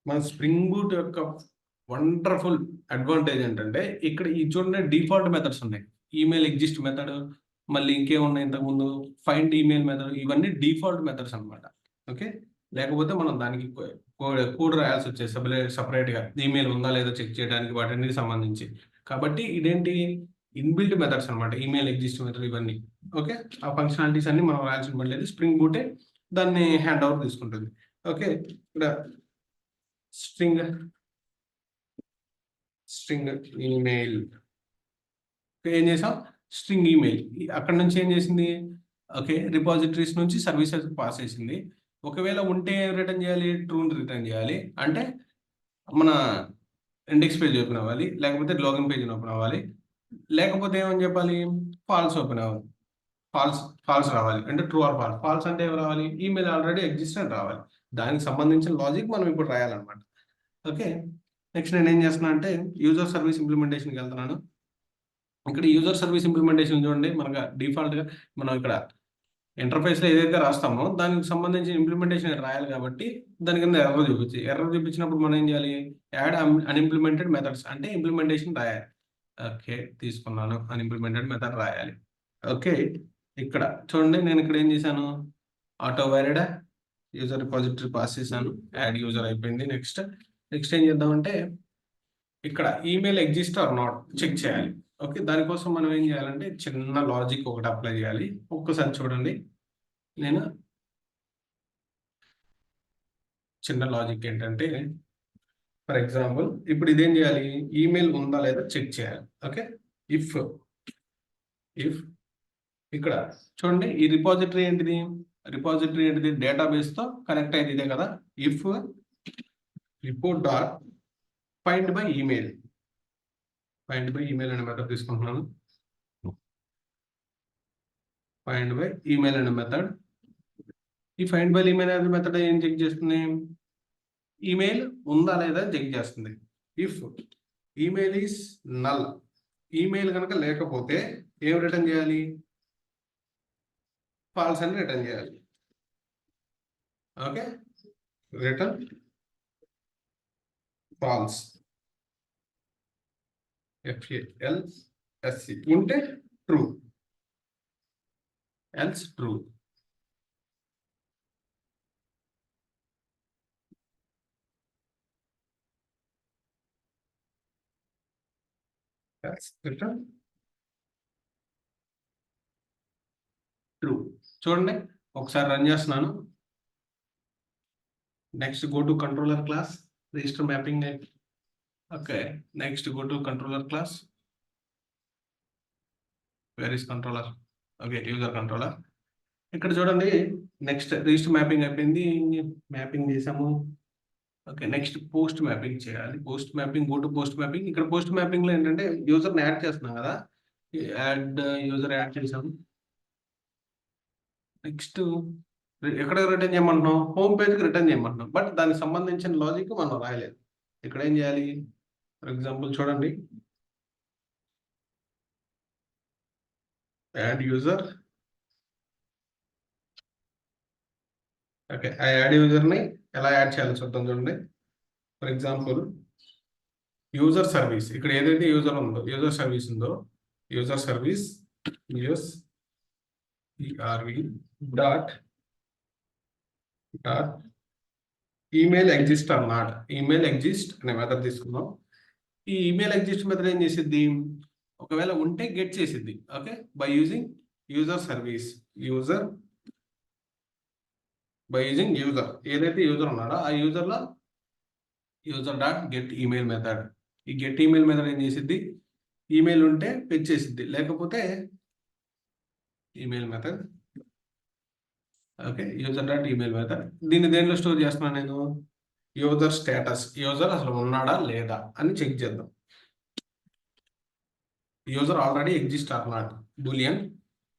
మన స్ప్రింగ్ బూట్ యొక్క వండర్ఫుల్ అడ్వాంటేజ్ ఏంటంటే ఇక్కడ ఈ చూడండి డిఫాల్ట్ మెథడ్స్ ఉన్నాయి, ఈమెయిల్ ఎగ్జిస్ట్ మెథడ్, మళ్ళీ ఇంకేమున్నాయి ఇంతకుముందు ఫైండ్ ఈమెయిల్ మెథడ్, ఇవన్నీ డిఫాల్ట్ మెథడ్స్ అనమాట. ఓకే, లేకపోతే మనం దానికి కోడ్ రాయాల్సి వచ్చేది సపరేట్గా ఈమెయిల్ ఉందా లేదా చెక్ చేయడానికి వాటన్నిటికి సంబంధించి. కాబట్టి ఇదేంటి ఇన్బిల్ట్ మెథడ్స్ అనమాట, ఈమెయిల్ ఎగ్జిస్ట్ మెథడ్ ఇవన్నీ. ఓకే, ఆ ఫంక్షనాలిటీస్ అన్ని మనం రాయాల్సిన పని లేదు, స్ప్రింగ్ బూటే దాన్ని హ్యాండ్ ఓవర్ తీసుకుంటుంది. ఓకే, ఇక్కడ స్ట్రింగ్ ఈమెయిల్ ఏం చేసాం, స్ట్రింగ్ ఈమెయిల్ అక్కడ నుంచి ఏం చేసింది, ఓకే రిపాజిటరీస్ నుంచి సర్వీసెస్ పాస్ చేసింది. ఒకవేళ ఉంటే రిటర్న్ చేయాలి, ట్రూని రిటర్న్ చేయాలి, అంటే మన ఇండెక్స్ పేజ్ ఓపెన్ అవ్వాలి, లేకపోతే లాగిన్ పేజ్ ఓపెన్ అవ్వాలి, లేకపోతే ఏమని చెప్పాలి, ఫాల్స్ ఓపెన్ అవ్వాలి, ఫాల్స్ రావాలి, అంటే ట్రూ ఆర్ ఫాల్స్. ఫాల్స్ అంటే ఏం రావాలి, ఈమెయిల్ ఆల్రెడీ ఎగ్జిస్ట్ అని రావాలి. దానికి సంబంధించిన లాజిక్ మనం ఇప్పుడు రాయాలన్నమాట. ఓకే, నెక్స్ట్ నేను ఏం చేస్తున్నా అంటే యూజర్ సర్వీస్ ఇంప్లిమెంటేషన్కి వెళ్తున్నాను. ఇక్కడ యూజర్ సర్వీస్ ఇంప్లిమెంటేషన్ చూడండి, మనకు డిఫాల్ట్గా మనం ఇక్కడ ఇంటర్ఫేస్లో ఏదైతే రాస్తామో దానికి సంబంధించిన ఇంప్లిమెంటేషన్ రాయాలి. కాబట్టి దాని కింద ఎర్రర్ చూపించినప్పుడు మనం ఏం చేయాలి, యాడ్ అన్ఇంప్లిమెంటెడ్ మెథడ్స్ అంటే ఇంప్లిమెంటేషన్ రాయాలి. ఓకే, తీసుకున్నాను, అన్ఇంప్లిమెంటెడ్ మెథడ్ రాయాలి. ఓకే, ఇక్కడ చూడండి నేను ఇక్కడ ఏం చేశాను, autowired user repository pass చేశాను, యాడ్ యూజర్ అయిపోయింది. నెక్స్ట్ ఏం చేద్దామంటే ఇక్కడ email exist or not check చేయాలి. ఓకే, దానికోసం మనం ఏం చేయాలంటే చిన్న లాజిక్ ఒకటి అప్లై చేయాలి. ఒక్కసారి చూడండి, నేను చిన్న లాజిక్ ఏంటంటే ఫర్ ఎగ్జాంపుల్ ఇప్పుడు ఇదేం చేయాలి, ఈమెయిల్ ఉందా లేదా చెక్ చేయాలి. ఓకే, ఇఫ్ ఇఫ్ ఇక్కడ చూడండి, ఈ రిపాజిటరీ ఏంటిది, డేటాబేస్ తో కనెక్ట్ అయింది ఇదే కదా. If report dot find by email అనే మెథడ్ తీసుకుంటున్నాను. ఫైండ్ బై ఈమెయిల్ అనే మెథడ్. ఈ ఫైండ్ బై ఈమెయిల్ అనే మెథడ్ ఏం చెక్ చేస్తుంది, ఈమెయిల్ ఉందా లేదా చెక్ చేస్తుంది. If email is null, email కనుక లేకపోతే ఏం రిటర్న్ చేయాలి, ఫాల్స్ అని రిటర్న్ చేయాలి. ఓకే, రిటర్న్ ఫాల్స్, FALSE ఉంటే true, else true. Return true. చూడండి ఒకసారి రన్ చేస్తున్నాను. Next go to controller class, register mapping. Okay, next go to controller class. Where is controller? Okay, user controller. ఇక్కడ చూడండి, next register mapping అయిపోయింది, mapping చేసాము. Okay, next post mapping చేయాలి. Post mapping, go to post mapping. ఇక్కడ post mapping లో ఏంటంటే యూజర్ని add చేస్తున్నాం కదా, యాడ్ యూజర్ యాడ్ చేసాము. నెక్స్ట్ ఎక్కడ రిటర్న్ చేయమంటున్నాం, హోమ్ పేజ్కి రిటర్న్ చేయమంటున్నాం, బట్ దానికి సంబంధించిన లాజిక్ మనం రాయలేదు. ఇక్కడ ఏం చేయాలి, ఫర్ ఎగ్జాంపుల్ చూడండి, యాడ్ యూజర్. ఓకే, ఆ యాడ్ యూజర్ని ఎలా యాడ్ చేయాలో చూద్దాం. చూడండి, ఫర్ ఎగ్జాంపుల్ యూజర్ సర్వీస్, ఇక్కడ ఏదైతే యూజర్ ఉందో, యూజర్ సర్వీస్ ఉందో, user service ERV dot email exist or not, email exist అనే మెథడ్ తీసుకుందాం. ఈ ఈమెయిల్ ఎగ్జిస్ట్ మెథడ్ ఏం చేసిద్ది, ఒకవేళ ఉంటే గెట్ చేసిద్ది. Okay, by using user service, by using user, ఏదైతే యూజర్ ఉన్నాడో ఆ యూజర్లో user dot get email method. ఈ గెట్ ఈమెయిల్ మెథడ్ ఏం చేసిద్ది, ఈమెయిల్ ఉంటే ఫెచ్ చేసిద్ది, లేకపోతే email method. Okay, user dot email method. దీన్ని దేనిలో స్టోర్ చేస్తున్నాను నేను, యూజర్ స్టేటస్, యూజర్ అసలు ఉన్నాడా లేదా అని చెక్ చేద్దాం. User already exist or not, Boolean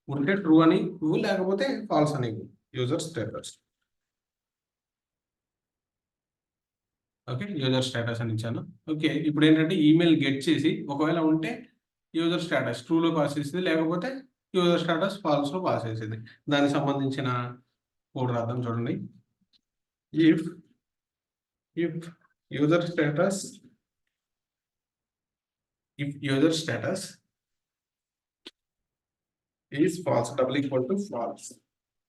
ఉంటే ట్రూ అని ఇవ్వు, లేకపోతే ఫాల్స్ అని ఇవ్వు. User status. Okay, user status అని ఇచ్చాను. ఓకే, ఇప్పుడు ఏంటంటే ఈమెయిల్ గెట్ చేసి ఒకవేళ ఉంటే యూజర్ స్టేటస్ ట్రూలో పాస్ చేసింది, లేకపోతే యూజర్ స్టేటస్ ఫాల్స్లో పాస్ చేసింది. దానికి సంబంధించిన కోడ్ రాద్దాం. చూడండి, if user status is false, double equal to false.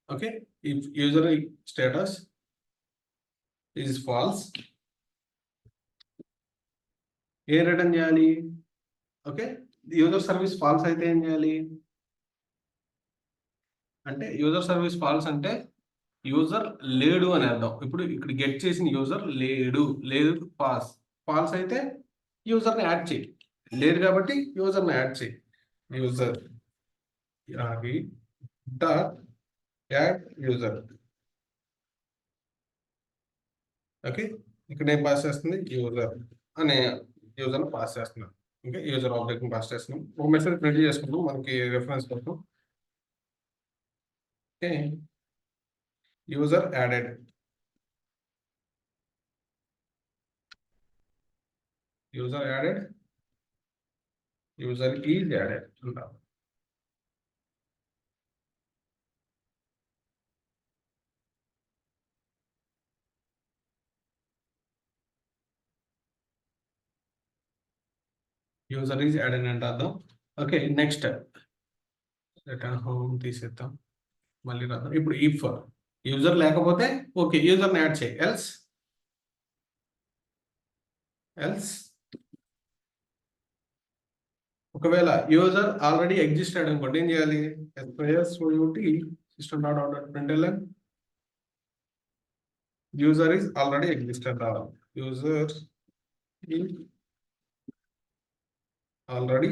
Okay, if user status is false, A return చేయాలి. ఓకే, యూజర్ సర్వీస్ ఫాల్స్ అయితే ఏం చేయాలి అంటే, యూజర్ సర్వీస్ ఫాల్స్ అంటే యూజర్ లేడు అని అర్థం. ఇప్పుడు ఇక్కడ గెట్ చేసిన యూజర్ లేదు ఫాల్స్ అయితే యూజర్ని యాడ్ చేయి, లేదు కాబట్టి యూజర్ని యాడ్ చేయి. User dot add user. Okay, ఇక్కడ ఏం పాస్ చేస్తుంది, యూజర్ అనే యూజర్ని పాస్ చేస్తున్నాం. ఓకే, యూజర్ ఆబ్జెక్ట్ని పాస్ చేస్తున్నాం. ఒక మెసేజ్ ప్రింట్ చేసుకుంటాం మనకి రెఫరెన్స్ కోసం. Okay, user added, user is added అంటాం. యూజర్ ఈజ్ యాడెడ్ అంటే అర్థం. ఓకే, నెక్స్ట్ రిటర్న్ హోమ్ తీసేద్దాం, మళ్ళీ రాద్దాం. ఇప్పుడు ఇఫ్ యూజర్ లేకపోతే ఓకే, యూజర్ని యాడ్ చేయి, ఎల్స్ ఒకవేళ యూజర్ ఆల్రెడీ ఎగ్జిస్టెడ్ అనుకోండి, ఏం చేయాలి, system.out.println user is already existed రావాలి. యూజర్ ఆల్రెడీ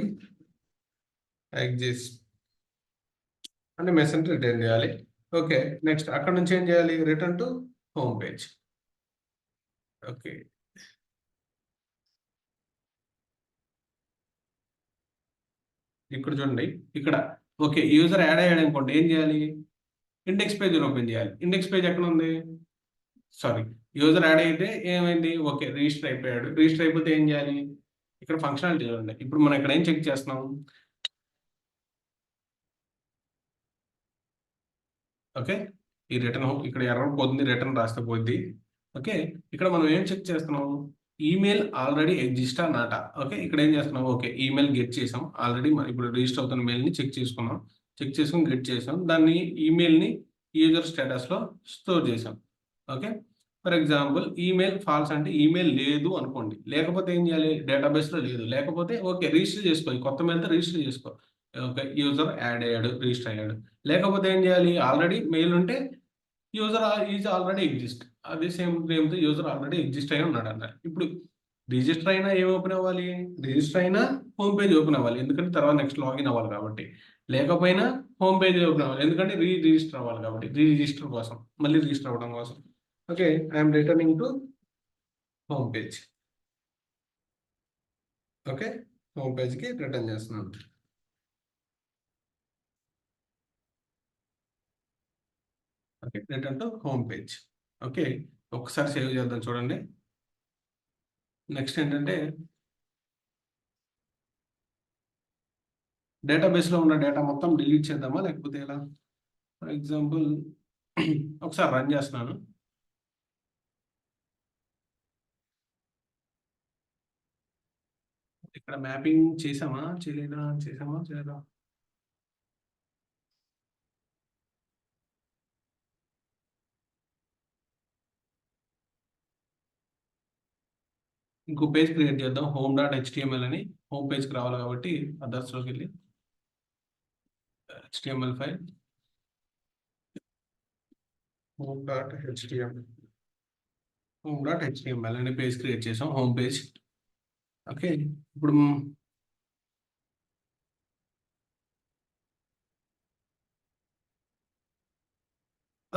ఎగ్జిస్ట్ అంటే మెసేజ్ రిటర్న్ చేయాలి. ఓకే, నెక్స్ట్ అక్కడ నుంచి ఏం చేయాలి? Return to home page. Okay, ఇక్కడ చూడండి, ఇక్కడ ఓకే యూజర్ యాడ్ అయ్యాడు అనుకోండి, ఏం చేయాలి? ఇండెక్స్ పేజ్ ఓపెన్ చేయాలి. ఇండెక్స్ పేజ్ ఎక్కడ ఉంది? సారీ, యూజర్ యాడ్ అయితే ఏమైంది? ఓకే, రిజిస్టర్ అయిపోయాడు. రిజిస్టర్ అయిపోతే ఏం చేయాలి? ఇక్కడ ఫంక్షనాలిటీ చూడండి. ఇప్పుడు మనం ఇక్కడ ఏం చెక్ చేస్తున్నాం? ఓకే, ఈ రిటర్న్ ఇక్కడ ఎర్రర్ పోతుంది, రిటర్న్ రాస్తే పోద్ది. ఓకే, ఇక్కడ మనం ఏం చెక్ చేస్తున్నాం? ఈమెయిల్ ఆల్రెడీ ఎగ్జిస్టా నాటా. ఓకే, ఇక్కడ ఏం చేస్తున్నాం? ఓకే, ఈమెయిల్ గెట్ చేసాం ఆల్రెడీ. మనం ఇప్పుడు రిజిస్టర్ అవుతున్న మెయిల్ని చెక్ చేసుకున్నాం. చెక్ చేసుకుని గెట్ చేసాం. దాన్ని ఈమెయిల్ని యూజర్ స్టేటస్లో స్టోర్ చేసాం. Okay, for example email false అంటే ఈమెయిల్ లేదు అనుకోండి. లేకపోతే ఏం చేయాలి? డేటాబేస్లో లేదు. లేకపోతే ఓకే, రిజిస్టర్ చేసుకో, కొత్త మెయిల్తో రిజిస్టర్ చేసుకో. ఓకే, యూజర్ యాడ్ అయ్యాడు, రిజిస్టర్ అయ్యాడు. లేకపోతే ఏం చేయాలి? ఆల్రెడీ మెయిల్ ఉంటే యూజర్ ఈజ్ ఆల్రెడీ ఎగ్జిస్ట్, అదే సేమ్ నేమ్తో యూజర్ ఆల్రెడీ ఎగ్జిస్ట్ అయి ఉన్నాడు అన్నారు. ఇప్పుడు రిజిస్టర్ అయినా ఏం ఓపెన్ అవ్వాలి? రిజిస్టర్ అయినా హోమ్ పేజ్ ఓపెన్ అవ్వాలి, ఎందుకంటే తర్వాత నెక్స్ట్ లాగిన్ అవ్వాలి కాబట్టి. లేకపోయినా హోమ్ పేజ్ ఓపెన్ అవ్వాలి, ఎందుకంటే రిజిస్టర్ అవ్వాలి కాబట్టి. రిజిస్టర్ కోసం, మళ్ళీ రిజిస్టర్ అవ్వడం కోసం. Okay, I'm returning to home page. Okay, home పేజ్కి రిటర్న్ చేస్తున్నాను. Okay, return to home page. Okay, ఒకసారి సేవ్ చేద్దాం చూడండి. నెక్స్ట్ ఏంటంటే డేటాబేస్లో ఉన్న డేటా మొత్తం డిలీట్ చేద్దామా లేకపోతే ఎలా? ఫర్ ఎగ్జాంపుల్ ఒకసారి రన్ చేస్తున్నాను. ఇక్కడ మ్యాపింగ్ చేసామా చేయలేదా? చేసామా చేయలేదా? ఇంకో పేజ్ క్రియేట్ చేద్దాం, హోమ్ డాట్ హెచ్టిఎంఎల్ అని. హోమ్ పేజ్కి రావాలి కాబట్టి అదర్స్లోకి వెళ్ళి HTML file, home dot HTML, home dot HTML అనే పేజ్ క్రియేట్ చేసాం, హోమ్ పేజ్. ఓకే, ఇప్పుడు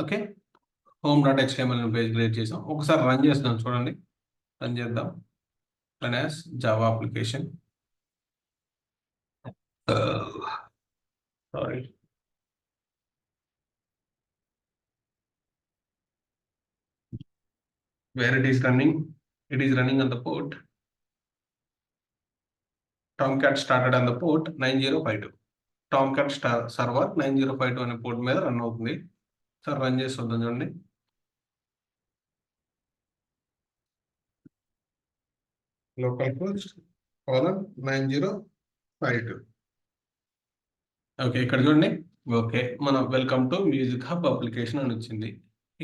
ఓకే, హోమ్ డాట్ హెచ్టిఎంఎల్ అనే పేజ్ క్రియేట్ చేసాం. ఒకసారి రన్ చేస్తున్నాం చూడండి. రన్ చేద్దాం. Run as Java application. Sorry, where it is running on the port. Tomcat started on the port 9052. Tomcat server 9052 అనే port మీద run అవుతుంది. సార్ రన్ చేసి వద్దాం చూడండి. Local host colon 9052. ఓకే, ఇక్కడ చూడండి. ఓకే, మన welcome to music hub application అని వచ్చింది.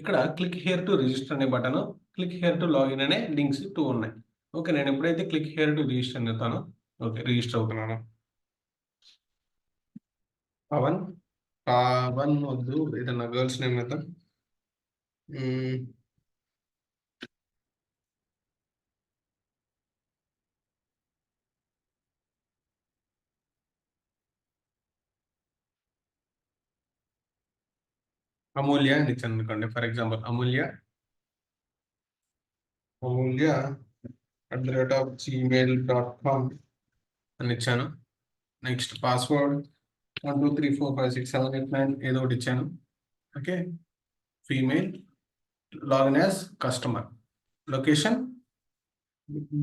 ఇక్కడ క్లిక్ హియర్ టు రిజిస్టర్ అనే button, click here to login అనే లింక్స్ 2 ఉన్నాయి. ఓకే, నేను ఎప్పుడైతే క్లిక్ హియర్ టు రిజిస్టర్ అవుతానో, ఓకే రిజిస్టర్ అవుతున్నాను. పవన్, పవన్ వద్దు, ఏదన్నా గర్ల్స్ నేమ్ అయితే అమూల్య అని ఇచ్చాను అనుకోండి. For example Amulya, Amulya @gmail.com అని ఇచ్చాను. నెక్స్ట్ పాస్వర్డ్ 12345678 ఏదో ఒకటి ఇచ్చాను. Okay, female, login as customer, location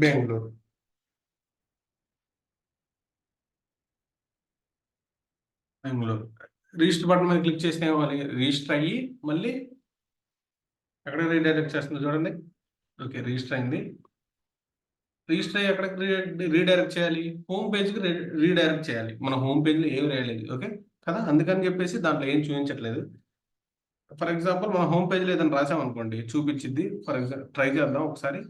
Bengaluru. Bengaluru. Register button మీద క్లిక్ చేస్తే ఏమవ్వాలి? రిజిస్టర్ అయ్యి మళ్ళీ ఎక్కడ రీడైరెక్ట్ చేస్తుందో చూడండి. ఓకే, రిజిస్టర్ అయింది. రిజిస్టర్ అయ్యి ఎక్కడికి రీడైరెక్ట్ చేయాలి? హోమ్ పేజ్కి రీడైరెక్ట్ చేయాలి. మన హోమ్ పేజ్లో ఏమి రాయలేదు. ఓకే కదా, అందుకని చెప్పేసి దాంట్లో ఏం చూపించట్లేదు. ఫర్ ఎగ్జాంపుల్ మన హోమ్ పేజ్లో ఏదైనా రాసామనుకోండి, చూపించింది. ఫర్ ఎగ్జాంపుల్ ట్రై చేద్దాం ఒకసారి.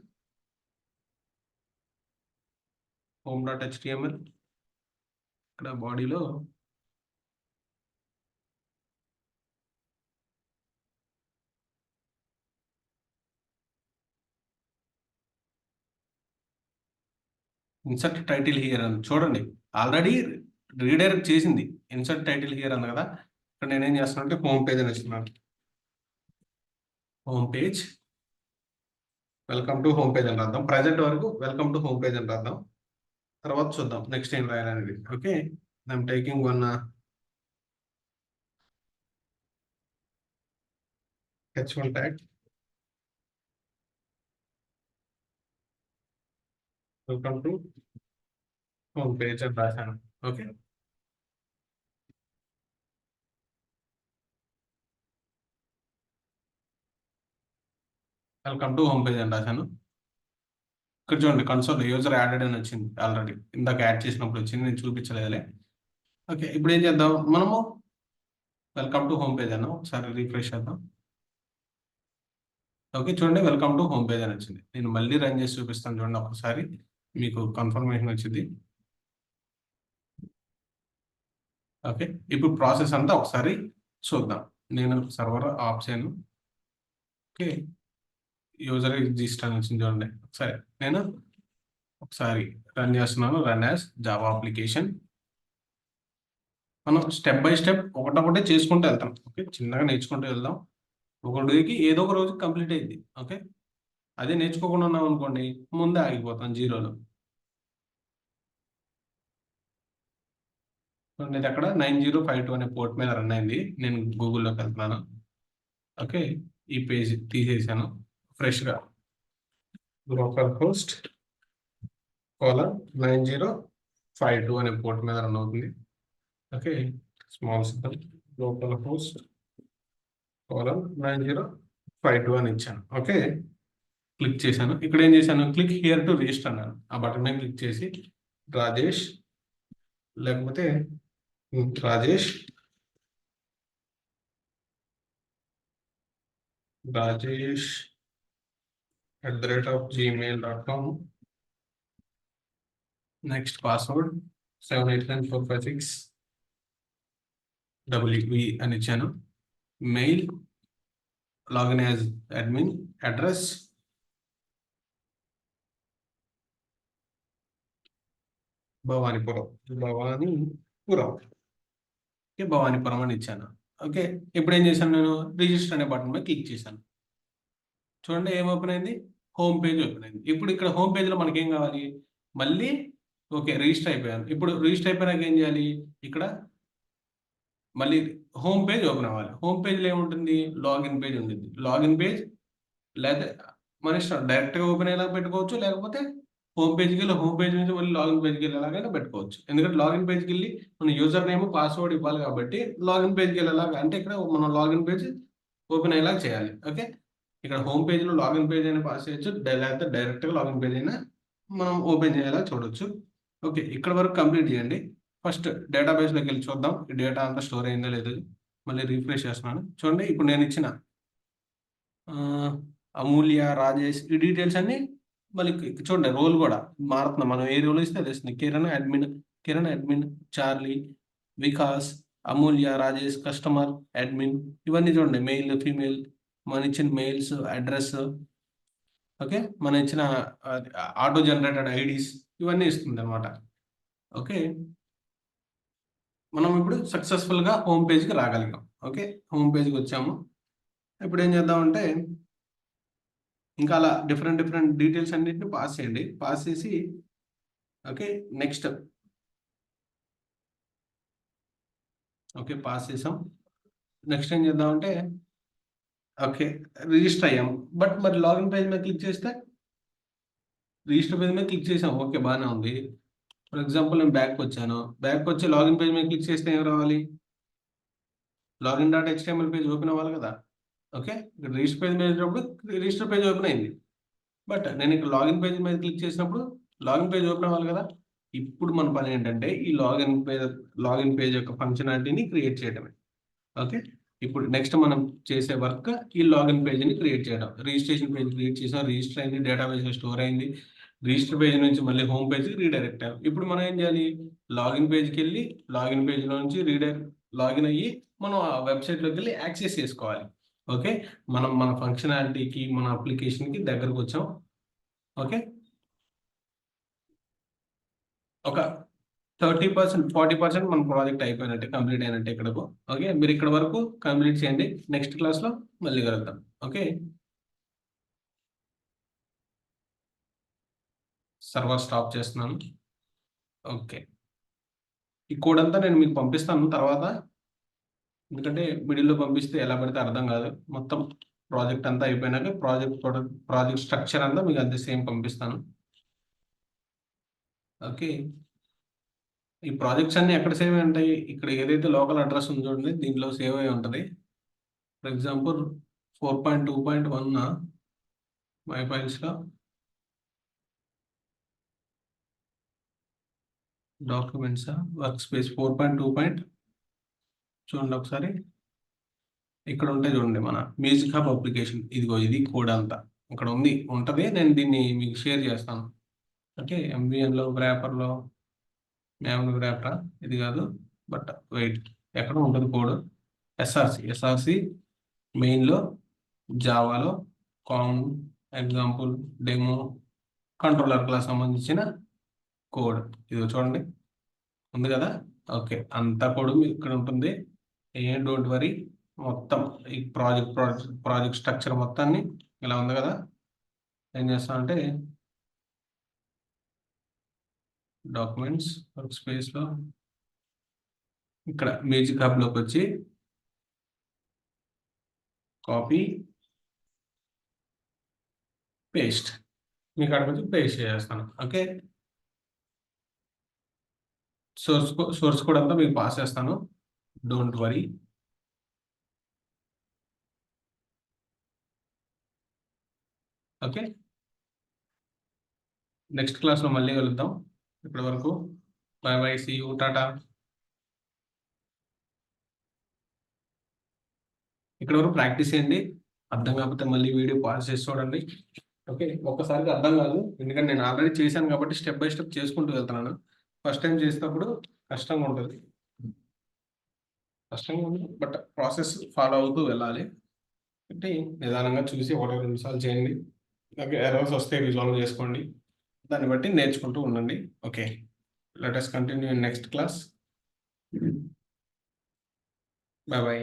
హోమ్ డాట్ హెచ్టిఎంఎల్, ఇక్కడ బాడీలో ఇన్సర్ట్ టైటిల్ హియర్ అని చూడండి, ఆల్రెడీ రీడైరెక్ట్ చేసింది. ఇన్సర్ట్ టైటిల్ హియర్ అన్న కదా, ఇక్కడ నేనేం చేస్తున్నా అంటే హోమ్ పేజ్ అని ఇస్తున్నాను. Home page, welcome to home page అని రాద్దాం. ప్రజెంట్ వరకు వెల్కమ్ టు హోమ్ పేజ్ అని రాద్దాం. తర్వాత చూద్దాం నెక్స్ట్ ఏం రాయాలనేది. Okay, I'm taking one H1 tag. Welcome to home page అని రాశాను. Okay, welcome to home page అని రాశాను. ఇక్కడ చూడండి కన్సోల్ యూజర్ యాడెడ్ అని వచ్చింది. ఆల్రెడీ ఇందాక యాడ్ చేసినప్పుడు వచ్చింది, నేను చూపించలేదులే. ఓకే, ఇప్పుడు ఏం చేద్దాం మనము, వెల్కమ్ టు హోమ్ పేజ్ అన్నాం. ఒకసారి రీఫ్రెష్ చేద్దాం. ఓకే, చూడండి వెల్కమ్ టు హోమ్ పేజ్ అని వచ్చింది. నేను మళ్ళీ రన్ చేసి చూపిస్తాను చూడండి, ఒకసారి మీకు కన్ఫర్మేషన్ వచ్చింది. ఓకే, ఇప్పుడు ప్రాసెస్ అంతా ఒకసారి చూద్దాం. నేను సర్వర్ ఆఫ్ చేయను. ఓకే, యూజర్ రిజిస్టర్ అని వచ్చింది చూడండి. సరే, నేను ఒకసారి రన్ చేస్తున్నాను. Run as Java application. మనం స్టెప్ బై స్టెప్ ఒకటొకటే చేసుకుంటూ వెళ్తాం. ఓకే, చిన్నగా నేర్చుకుంటూ వెళ్దాం. ఒక డేకి ఏదో ఒక రోజు కంప్లీట్ అయింది. ఓకే, అదే నేర్చుకోకుండా ఉన్నాం అనుకోండి, ముందే ఆగిపోతాం జీరోలో. ఇది అక్కడ 9052 అనే పోర్ట్ మీద రన్ అయింది. నేను గూగుల్లోకి వెళ్తున్నాను. ఓకే, ఈ పేజ్ తీసేసాను ఫ్రెష్గా. లోకల్ హోస్ట్ :9052 అనే పోర్ట్ మీద రన్ అవుతుంది. Okay, small system local host :9052 అని ఇచ్చాను. ఓకే, క్లిక్ చేశాను. ఇక్కడ ఏం చేశాను, క్లిక్ హియర్ టు రిజిస్టర్ అన్నాను. ఆ బటన్ మీద క్లిక్ చేసి రాజేష్, లేకపోతే Rajesh @gmail.com. Next password 789456 WV అని ఇచ్చాను. Mail login as admin. Address Bhavanipuram. Okay, Bhavanipuram అని ఇచ్చాను. ఓకే, ఇప్పుడు ఏం చేశాను, నేను రిజిస్టర్ అనే బటన్ మీద క్లిక్ చేశాను. చూడండి ఏం ఓపెన్ అయింది, హోమ్ పేజ్ ఓపెన్ అయింది. ఇప్పుడు ఇక్కడ హోమ్ పేజ్లో మనకి ఏం కావాలి, మళ్ళీ ఓకే రిజిస్టర్ అయిపోయాను. ఇప్పుడు రిజిస్టర్ అయిపోయినాక ఏం చేయాలి, ఇక్కడ మళ్ళీ హోమ్ పేజ్ ఓపెన్ అవ్వాలి. హోమ్ పేజ్లో ఏముంటుంది, లాగిన్ పేజ్ ఉంటుంది. లాగిన్ పేజ్ లేదా మన ఇష్టం, డైరెక్ట్గా ఓపెన్ అయ్యేలా పెట్టుకోవచ్చు, లేకపోతే హోమ్ పేజ్కి వెళ్ళి హోమ్ పేజ్ నుంచి మళ్ళీ లాగిన్ పేజ్కి వెళ్ళేలాగైనా పెట్టుకోవచ్చు. ఎందుకంటే లాగిన్ పేజ్కి వెళ్ళి మన యూజర్ నేమ్ పాస్వర్డ్ ఇవ్వాలి కాబట్టి లాగిన్ పేజ్కి వెళ్ళేలాగా, అంటే ఇక్కడ మనం లాగిన్ పేజ్ ఓపెన్ అయ్యేలా చేయాలి. ఓకే, ఇక్కడ హోమ్ పేజ్లో లాగిన్ పేజ్ అయినా పాస్ చేయొచ్చు, లేకపోతే డైరెక్ట్గా లాగిన్ పేజ్ అయినా మనం ఓపెన్ చేయాలా చూడొచ్చు. ఓకే, ఇక్కడ వరకు కంప్లీట్ చేయండి. ఫస్ట్ డేటాబేస్లోకి వెళ్ళి చూద్దాం ఈ డేటా అంతా స్టోర్ అయిందో లేదో. మళ్ళీ రీఫ్రెష్ చేస్తున్నాను. చూడండి ఇప్పుడు నేను ఇచ్చిన అమూల్య, రాజేష్ ఈ డీటెయిల్స్ అన్ని మళ్ళీ చూడండి రోల్ కూడా మారుతున్నాం. మనం ఏ రోల్ ఇస్తే అది వస్తుంది. కిరణ్ అడ్మిన్, చార్లీ, వికాస్, అమూల్య, రాజేష్ కస్టమర్, అడ్మిన్. ఇవన్నీ చూడండి, మెయిల్, ఫీమేల్, మన ఇచ్చిన మెయిల్స్, అడ్రస్. ఓకే, మన ఇచ్చిన ఆటో జనరేటెడ్ ఐడీస్ ఇవన్నీ ఇస్తుంది అనమాట. ఓకే, మనం ఇప్పుడు సక్సెస్ఫుల్గా హోమ్ పేజ్కి రాగలిగాం. ఓకే, హోమ్ పేజ్కి వచ్చాము. ఇప్పుడు ఏం చేద్దామంటే ఇంకా అలా డిఫరెంట్ డీటెయిల్స్ అన్నింటిని పాస్ చేయండి. పాస్ చేసి ఓకే నెక్స్ట్. ఓకే, పాస్ చేసాం. నెక్స్ట్ ఏం చేద్దామంటే ఓకే రిజిస్టర్ అయ్యాం. బట్ మరి లాగిన్ పేజ్ మీద క్లిక్ చేస్తే, రిజిస్టర్ పేజ్ మీద క్లిక్ చేసాం. ఓకే, బాగానే ఉంది. ఫర్ ఎగ్జాంపుల్ నేను బ్యాక్ వచ్చాను. బ్యాక్ వచ్చి లాగిన్ పేజ్ మీద క్లిక్ చేస్తే ఏం రావాలి, login.html పేజ్ ఓపెన్ అవ్వాలి కదా. ఓకే, ఇక్కడ రిజిస్టర్ పేజ్ మీద వచ్చినప్పుడు రిజిస్టర్ పేజ్ ఓపెన్ అయింది. బట్ నేను ఇక్కడ లాగిన్ పేజ్ మీద క్లిక్ చేసినప్పుడు లాగిన్ పేజ్ ఓపెన్ అవ్వాలి కదా. ఇప్పుడు మన పని ఏంటంటే ఈ లాగిన్ పేజ్ యొక్క ఫంక్షనాలిటీని క్రియేట్ చేయడమే. ఓకే, ఇప్పుడు నెక్స్ట్ మనం చేసే వర్క్ ఈ లాగిన్ పేజ్ని క్రియేట్ చేయడం. రిజిస్ట్రేషన్ పేజ్ క్రియేట్ చేసాం, రిజిస్టర్ అయింది, డేటాబేస్లో స్టోర్ అయింది. రిజిస్టర్ పేజ్ నుంచి మళ్ళీ హోమ్ పేజ్కి రీడైరెక్ట్ అయ్యాం. ఇప్పుడు మనం ఏం చేయాలి, లాగిన్ పేజ్కి వెళ్ళి లాగిన్ పేజ్లో నుంచి లాగిన్ అయ్యి మనం ఆ వెబ్సైట్లోకి వెళ్ళి యాక్సెస్ చేసుకోవాలి. ఓకే, మనం మన ఫంక్షనాలిటీకి మన అప్లికేషన్కి దగ్గరకు వచ్చాం. ఓకే, ఒక 30%, 40% మన ప్రాజెక్ట్ అయిపోయినట్టే, కంప్లీట్ అయినట్టే ఇక్కడకు. ఓకే. మీరు ఇక్కడ వరకు కంప్లీట్ చేయండి. నెక్స్ట్ క్లాస్‌లో మళ్ళీ కలుద్దాం. ఓకే. సర్వర్ స్టాప్ చేస్తున్నాను. ఓకే. ఈ కోడ్ అంతా నేను మీకు పంపిస్తాను తర్వాత. ఎందుకంటే మిడిల్‌లో పంపిస్తే ఎలా పడితే అర్థం కాదు. మొత్తం ప్రాజెక్ట్ అంతా అయిపోయినాక ప్రాజెక్ట్ స్ట్రక్చర్ అంతా మీకు అంతే సేమ్ పంపిస్తాను. ఓకే. ఈ ప్రాజెక్ట్స్ అన్నీ ఎక్కడ సేవ్ అయి ఉంటాయి? ఇక్కడ ఏదైతే లోకల్ అడ్రస్ ఉందో చూడండి, దీంట్లో సేవ్ అయి ఉంటది. ఫర్ ఎగ్జాంపుల్ 4.2.1 మై ఫైల్స్‌లో డాక్యుమెంట్సా? వర్క్ స్పేస్ 4.2 చూడండి ఒకసారి. ఇక్కడ ఉంటాయి చూడండి మన మ్యూజిక్ హబ్ అప్లికేషన్. ఇదిగో ఇది కోడ్ అంతా. ఇక్కడ ఉంటది. నేను దీన్ని మీకు షేర్ చేస్తాను. ఓకే. ఎంవీఎన్‌లో, వ్రాపర్‌లో, మ్యామ్‌లో వ్రాపరా? ఇది కాదు. బట్ వెయిట్, ఎక్కడో ఉంటది కోడ్. ఎస్ఆర్‌సి మెయిన్‌లో, జావాలో, com, example, demo, controller class సంబంధించిన కోడ్. ఇదిగో చూడండి. ఉంది కదా? ఓకే. అంతా కోడ్ మీకు ఇక్కడ ఉంటుంది. Don't worry. మొత్తం ఈ ప్రాజెక్ట్ స్ట్రక్చర్ మొత్తాన్ని ఇలా ఉంది కదా? ఏం చేస్తామంటే డాక్యుమెంట్స్ వర్క్ స్పేస్‌లో ఇక్కడ మ్యూజిక్ హబ్‌లోకి వచ్చి కాపీ, పేస్ట్. మీకు అక్కడికి వచ్చి పేస్ట్ చేసేస్తాను. ఓకే. సోర్స్ కోడ్ అంతా మీకు పాస్ చేస్తాను. Don't worry. ఓకే. నెక్స్ట్ క్లాస్‌లో మళ్ళీ కలుద్దాం. ఇప్పటి వరకు బై బై. See you. టాటా. ఇక్కడ వరకు ప్రాక్టీస్ చేయండి. అర్థం కాకపోతే మళ్ళీ వీడియో పాజ్ చేసి చూడండి. ఓకే. ఒక్కసారిగా అర్థం కాదు. ఎందుకంటే నేను ఆల్రెడీ చేశాను కాబట్టి స్టెప్ బై స్టెప్ చేసుకుంటూ వెళ్తున్నాను. ఫస్ట్ టైమ్ చేసినప్పుడు కష్టంగా ఉంటది. కష్టంగా ఉంది. బట్ ప్రాసెస్ ఫాలో అవుతూ వెళ్ళాలి. అంటే నిదానంగా చూసి 1, 2 సార్లు చేయండి. ఓకే. ఎర్రర్స్ వస్తే రిజాల్వ్ చేసుకోండి. దాన్ని బట్టి నేర్చుకుంటూ ఉండండి. Okay. Let us continue in next class. By by.